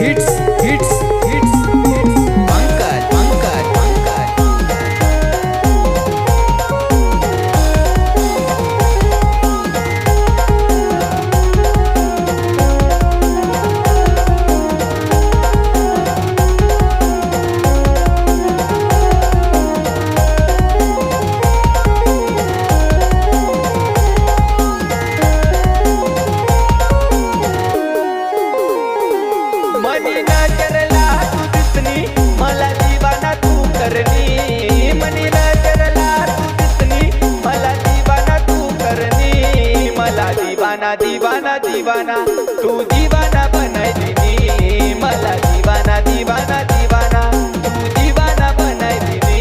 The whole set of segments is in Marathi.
hits hits hits hits Pankaj Pankaj मनी नजरला तू दिसनी मला दीवाना तू करनी मनी नजरला तू दिसनी मला दीवाना तू करनी मला दीवाना दीवाना दीवाना तू दीवाना बनाय दिनी मला दीवाना दीवाना दीवाना तू दीवाना बनाय दिनी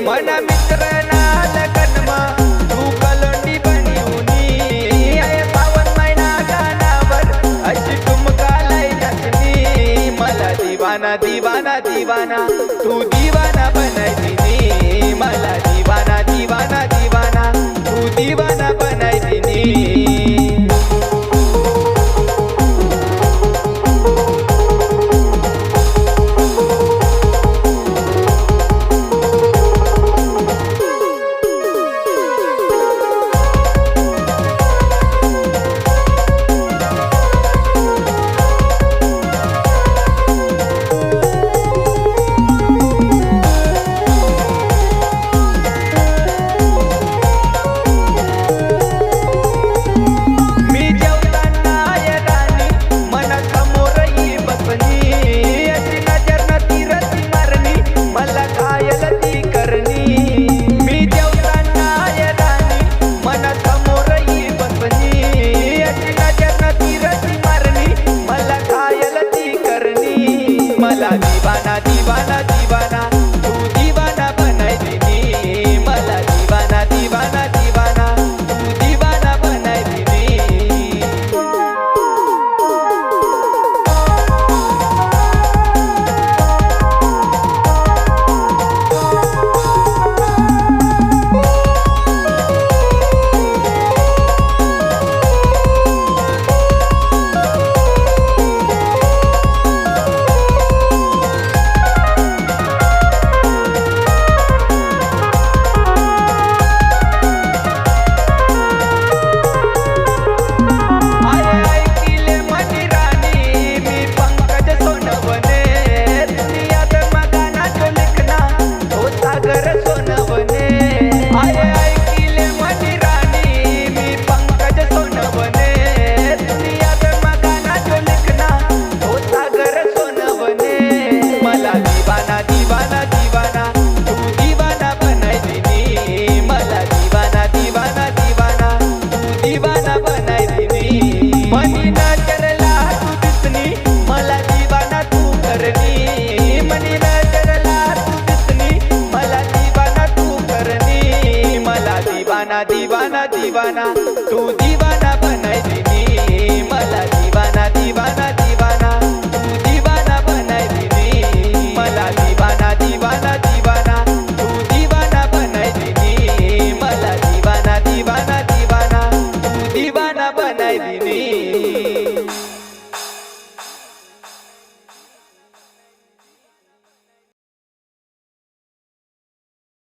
मना मित्र ना लगनमा तू कलोंडी बनिवनी आय पावन महिना गानावर अशी ठुमका लाई नचनी मला दीवाना दीवाना दीवाना तू दीवाना बनाय दिनी मला दीवाना दीवाना दीवाना तू दीवाना बनाय दिनी मला दीवाना दीवाना दीवाना तू दीवाना बनाय दिनी मला दीवाना दीवाना दीवाना तू दीवाना बनाय दिनी दीवाना दीवाना दीवाना तू